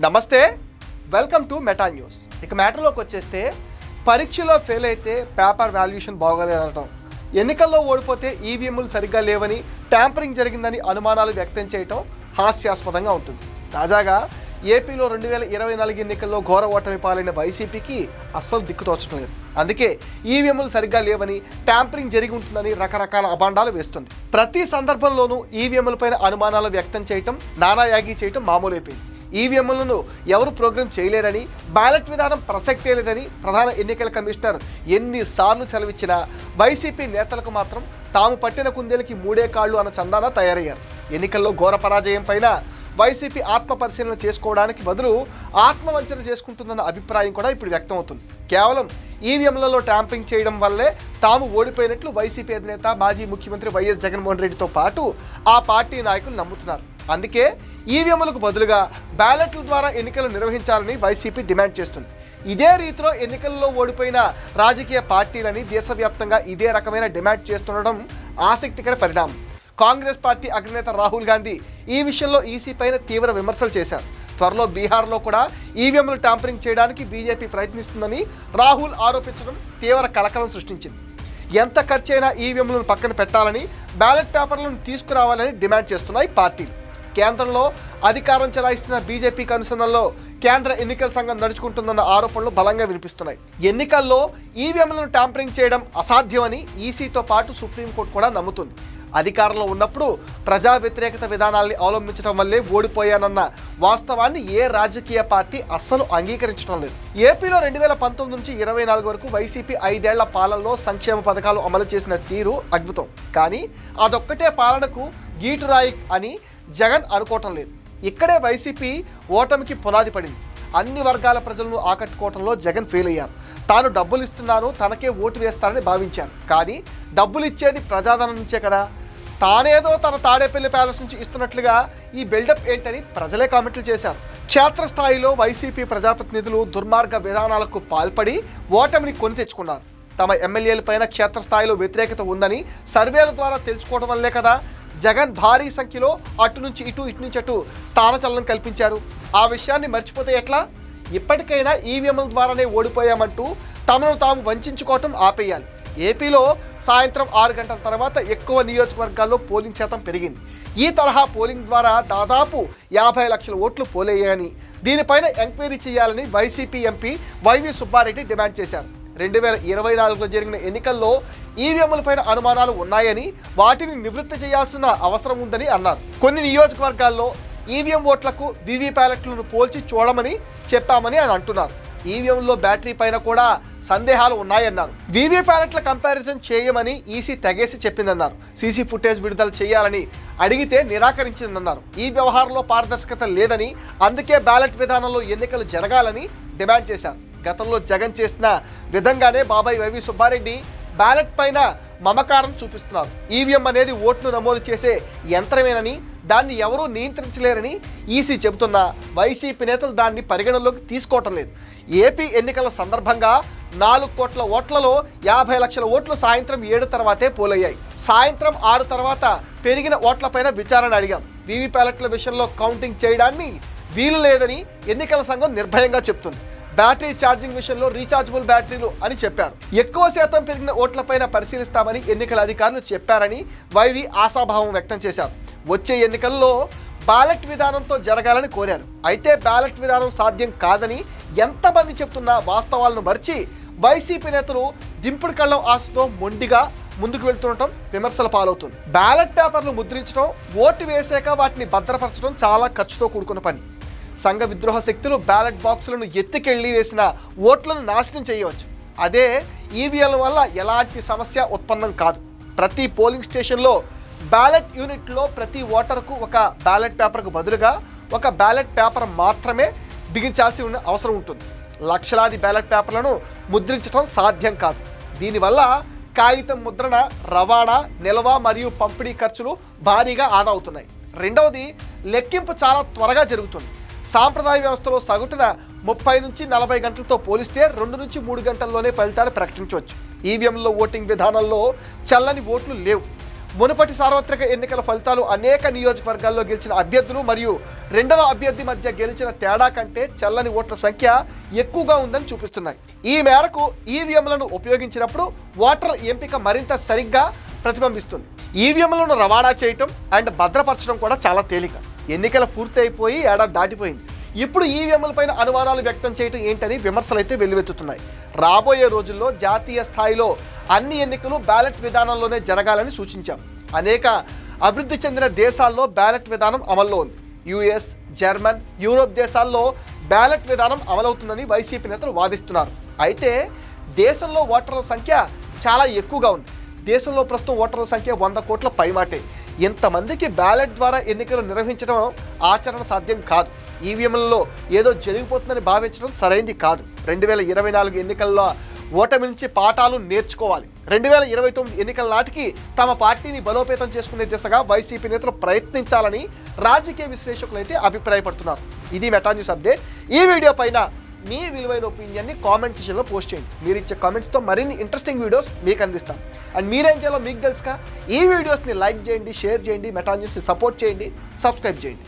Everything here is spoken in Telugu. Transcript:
నమస్తే, వెల్కమ్ టు మెటా న్యూస్. ఇక మ్యాటర్లోకి వచ్చేస్తే, పరీక్షలో ఫెయిల్ అయితే పేపర్ వాల్యుయేషన్ బాగోలేదనటం, ఎన్నికల్లో ఓడిపోతే ఈవీఎంలు సరిగ్గా లేవని, ట్యాంపరింగ్ జరిగిందని అనుమానాలు వ్యక్తం చేయటం హాస్యాస్పదంగా ఉంటుంది. తాజాగా ఏపీలో 2024 ఎన్నికల్లో ఘోర ఓటమి పాలైన వైసీపీకి అస్సలు దిక్కుతోచడం లేదు. అందుకే ఈవీఎంలు సరిగ్గా లేవని, ట్యాంపరింగ్ జరిగి ఉంటుందని రకరకాల అభాండాలు వేస్తుంది. ప్రతి సందర్భంలోనూ ఈవీఎంలపైన అనుమానాలు వ్యక్తం చేయటం, నానాయాగి చేయటం మామూలైపోయింది. ఈవీఎంలను ఎవరు ప్రోగ్రామ్ చేయలేరని, బ్యాలెట్ విధానం ప్రసక్తే లేదని ప్రధాన ఎన్నికల కమిషనర్ ఎన్నిసార్లు సెలవిచ్చినా వైసీపీ నేతలకు మాత్రం తాము పట్టిన కుందేలకి మూడే కాళ్ళు అన్న చందాన తయారయ్యారు. ఎన్నికల్లో ఘోర పరాజయం పైన వైసీపీ ఆత్మ పరిశీలన చేసుకోవడానికి బదులు ఆత్మవంచన చేసుకుంటుందన్న అభిప్రాయం కూడా ఇప్పుడు వ్యక్తం అవుతుంది. కేవలం ఈవీఎంలలో ట్యాంపరింగ్ చేయడం వల్లే తాము ఓడిపోయినట్లు వైసీపీ అధినేత మాజీ ముఖ్యమంత్రి వైఎస్ జగన్మోహన్ రెడ్డితో పాటు ఆ పార్టీ నాయకులు నమ్ముతున్నారు. అందుకే ఈవీఎంలకు బదులుగా బ్యాలెట్ల ద్వారా ఎన్నికలు నిర్వహించాలని వైసీపీ డిమాండ్ చేస్తుంది. ఇదే రీతిలో ఎన్నికల్లో ఓడిపోయిన రాజకీయ పార్టీలని దేశవ్యాప్తంగా ఇదే రకమైన డిమాండ్ చేస్తుండడం ఆసక్తికర పరిణామం. కాంగ్రెస్ పార్టీ అగ్రనేత రాహుల్ గాంధీ ఈ విషయంలో ఈసీ పైన తీవ్ర విమర్శలు చేశారు. త్వరలో బీహార్లో కూడా ఈవీఎంలు ట్యాంపరింగ్ చేయడానికి బీజేపీ ప్రయత్నిస్తుందని రాహుల్ ఆరోపించడం తీవ్ర కలకలం సృష్టించింది. ఎంత ఖర్చైనా ఈవీఎంలను పక్కన పెట్టాలని, బ్యాలెట్ పేపర్లను తీసుకురావాలని డిమాండ్ చేస్తున్నాయి పార్టీలు. కేంద్రంలో అధికారం చెలాయిస్తున్న బీజేపీకి అనుసరణలో కేంద్ర ఎన్నికల సంఘం నడుచుకుంటుందన్న ఆరోపణలు బలంగా వినిపిస్తున్నాయి. ఎన్నికల్లో ఈవీఎంలను ట్యాంపరింగ్ చేయడం అసాధ్యమని ఈసీతో పాటు సుప్రీంకోర్టు కూడా నమ్ముతుంది. అధికారంలో ఉన్నప్పుడు ప్రజా వ్యతిరేకత విధానాల్ని అవలంబించడం వల్లే ఓడిపోయానన్న వాస్తవాన్ని ఏ రాజకీయ పార్టీ అస్సలు అంగీకరించడం లేదు. ఏపీలో 2019 నుంచి 24 వరకు వైసీపీ 5 ఏళ్ల పాలనలో సంక్షేమ పథకాలు అమలు చేసిన తీరు అద్భుతం. కానీ అదొక్కటే పాలనకు గీటురాయి అని జగన్ అనుకోవటం లేదు. ఇక్కడే వైసీపీ ఓటమికి పునాది పడింది. అన్ని వర్గాల ప్రజలను ఆకట్టుకోవటంలో జగన్ ఫెయిల్ అయ్యారు. తాను డబ్బులు ఇస్తున్నాను, తనకే ఓటు వేస్తారని భావించారు. కానీ డబ్బులు ఇచ్చేది ప్రజాధనం నుంచే కదా. తానేదో తన తాడేపల్లి ప్యాలెస్ నుంచి ఇస్తున్నట్లుగా ఈ బిల్డప్ ఏంటని ప్రజలే కామెంట్లు చేశారు. క్షేత్రస్థాయిలో వైసీపీ ప్రజాప్రతినిధులు దుర్మార్గ విధానాలకు పాల్పడి ఓటమిని కొని తెచ్చుకున్నారు. తమ ఎమ్మెల్యేలపైన క్షేత్రస్థాయిలో వ్యతిరేకత ఉందని సర్వేల ద్వారా తెలుసుకోవడం వల్లే కదా జగన్ భారీ సంఖ్యలో అటు నుంచి ఇటు, ఇటు నుంచి అటు స్థానచలనం కల్పించారు. ఆ విషయాన్ని మర్చిపోతే ఎట్లా? ఇప్పటికైనా ఈవీఎంల ద్వారానే ఓడిపోయామంటూ తమను తాము వంచుకోవటం ఆపేయాలి. ఏపీలో సాయంత్రం 6 గంటల తర్వాత ఎక్కువ నియోజకవర్గాల్లో పోలింగ్ శాతం పెరిగింది. ఈ తరహా పోలింగ్ ద్వారా దాదాపు 50 లక్షల ఓట్లు పోలయ్యాయని, దీనిపైన ఎంక్వైరీ చేయాలని వైసీపీ ఎంపీ వైవి సుబ్బారెడ్డి డిమాండ్ చేశారు. 2024లో జరిగిన ఎన్నికల్లో ఈవీఎంలపైన అనుమానాలు ఉన్నాయని, వాటిని నివృత్తి చేయాల్సిన అవసరం ఉందని అన్నారు. కొన్ని నియోజకవర్గాల్లో ఈవీఎం ఓట్లకు వీవీప్యాలెట్లను పోల్చి చూడమని చెప్పామని ఆయన అంటున్నారు. ఈవీఎంలో బ్యాటరీ పైన కూడా సందేహాలు ఉన్నాయన్నారు. వీవీప్యాలెట్ల కంపారిజన్ చేయమని ఈసీ తెగేసి చెప్పిందన్నారు. సీసీ ఫుటేజ్ విడుదల చేయాలని అడిగితే నిరాకరించిందన్నారు. ఈ వ్యవహారంలో పారదర్శకత లేదని, అందుకే బ్యాలెట్ విధానంలో ఎన్నికలు జరగాలని డిమాండ్ చేశారు. గతంలో జగన్ చేసిన విధంగానే బాబాయ్ వైవి సుబ్బారెడ్డి బ్యాలెట్ పైన మమకారం చూపిస్తున్నారు. ఈవీఎం అనేది ఓట్లు నమోదు చేసే యంత్రమేనని, దాన్ని ఎవరూ నియంత్రించలేరని ఈసీ చెబుతున్నా వైసీపీ నేతలు దాన్ని పరిగణనలోకి తీసుకోవటం లేదు. ఏపీ ఎన్నికల సందర్భంగా 4 కోట్ల ఓట్లలో 50 లక్షల ఓట్లు సాయంత్రం 7 తర్వాతే పోలయ్యాయి. సాయంత్రం 6 తర్వాత పెరిగిన ఓట్లపైన విచారణ అడిగాం. వీవీప్యాలెట్ల విషయంలో కౌంటింగ్ చేయడాన్ని వీలు లేదని ఎన్నికల సంఘం నిర్భయంగా చెప్తుంది. బ్యాటరీ ఛార్జింగ్ విషయంలో రీఛార్జబుల్ బ్యాటరీలు అని చెప్పారు. ఎక్కువ శాతం పెరిగిన ఓట్లపైన పరిశీలిస్తామని ఎన్నికల అధికారులు చెప్పారని వైవి ఆశాభావం వ్యక్తం చేశారు. వచ్చే ఎన్నికల్లో బ్యాలెట్ విధానంతో జరగాలని కోరారు. అయితే బ్యాలెట్ విధానం సాధ్యం కాదని ఎంతమంది చెప్తున్నా వాస్తవాలను మర్చి వైసీపీ నేతలు దింపుడు కళ్ళం ఆశతో మొండిగా ముందుకు వెళ్తుండటం విమర్శల పాలవుతుంది. బ్యాలెట్ పేపర్లు ముద్రించడం, ఓటు వేసాక వాటిని భద్రపరచడం చాలా ఖర్చుతో కూడుకున్న పని. సంఘ విద్రోహ శక్తులు బ్యాలెట్ బాక్సులను ఎత్తికెళ్లి వేసిన ఓట్లను నాశనం చేయవచ్చు. అదే ఈవీఎంల వల్ల ఎలాంటి సమస్య ఉత్పన్నం కాదు. ప్రతి పోలింగ్ స్టేషన్లో బ్యాలెట్ యూనిట్లో ప్రతి ఓటర్కు ఒక బ్యాలెట్ పేపర్కు బదులుగా ఒక బ్యాలెట్ పేపర్ మాత్రమే బిగించాల్సి ఉన్న అవసరం ఉంటుంది. లక్షలాది బ్యాలెట్ పేపర్లను ముద్రించడం సాధ్యం కాదు. దీనివల్ల కాగితం ముద్రణ, రవాణా, నిల్వ మరియు పంపిణీ ఖర్చులు భారీగా ఆదా అవుతున్నాయి. రెండవది, లెక్కింపు చాలా త్వరగా జరుగుతుంది. సాంప్రదాయ వ్యవస్థలో సగటున 30 నుంచి 40 గంటలతో పోలిస్తే 2 నుంచి 3 గంటల్లోనే ఫలితాలు ప్రకటించవచ్చు. ఈవీఎంలో ఓటింగ్ విధానంలో చల్లని ఓట్లు లేవు. మునుపటి సార్వత్రిక ఎన్నికల ఫలితాలు అనేక నియోజకవర్గాల్లో గెలిచిన అభ్యర్థులు మరియు రెండవ అభ్యర్థి మధ్య గెలిచిన తేడా కంటే చెల్లని ఓట్ల సంఖ్య ఎక్కువగా ఉందని చూపిస్తున్నాయి. ఈ మేరకు ఈవీఎంలను ఉపయోగించినప్పుడు ఓటర్ల ఎంపిక మరింత సరిగ్గా ప్రతిబింబిస్తుంది. ఈవీఎంలను రవాణా చేయటం అండ్ భద్రపరచడం కూడా చాలా తేలిక. ఎన్నికలు పూర్తయిపోయి ఏడాది దాటిపోయింది. ఇప్పుడు ఈవీఎంలపైన అనుమానాలు వ్యక్తం చేయటం ఏంటని విమర్శలు అయితే వెల్లువెత్తుతున్నాయి. రాబోయే రోజుల్లో జాతీయ స్థాయిలో అన్ని ఎన్నికలు బ్యాలెట్ విధానంలోనే జరగాలని సూచించాం. అనేక అభివృద్ధి చెందిన దేశాల్లో బ్యాలెట్ విధానం అమల్లో ఉంది. యుఎస్, జర్మన్, యూరోప్ దేశాల్లో బ్యాలెట్ విధానం అమలవుతుందని వైసీపీ నేతలు వాదిస్తున్నారు. అయితే దేశంలో ఓటర్ల సంఖ్య చాలా ఎక్కువగా ఉంది. దేశంలో ప్రస్తుతం ఓటర్ల సంఖ్య 100 కోట్ల పైమాటే. ఇంతమందికి బ్యాలెట్ ద్వారా ఎన్నికలు నిర్వహించడం ఆచరణ సాధ్యం కాదు. ఈవీఎంలలో ఏదో జరిగిపోతుందని భావించడం సరైనది కాదు. 2024 ఎన్నికల్లో ఓటమి నుంచి పాఠాలు నేర్చుకోవాలి. 2029 ఎన్నికల నాటికి తమ పార్టీని బలోపేతం చేసుకునే దిశగా వైసీపీ నేతలు ప్రయత్నించాలని రాజకీయ విశ్లేషకులు అయితే అభిప్రాయపడుతున్నారు. ఇది మెటా న్యూస్ అప్డేట్. ఈ వీడియో పైన మీ విలువైన ఒపీనియన్ని కామెంట్ సెక్షన్లో పోస్ట్ చేయండి. మీరు ఇచ్చే కామెంట్స్తో మరిన్ని ఇంట్రెస్టింగ్ వీడియోస్ మీకు అందిస్తాం. అండ్ మీరేం చేయాలో మీకు తెలుసుగా. ఈ వీడియోస్ని లైక్ చేయండి, షేర్ చేయండి, మెటా న్యూస్ని సపోర్ట్ చేయండి, సబ్స్క్రైబ్ చేయండి.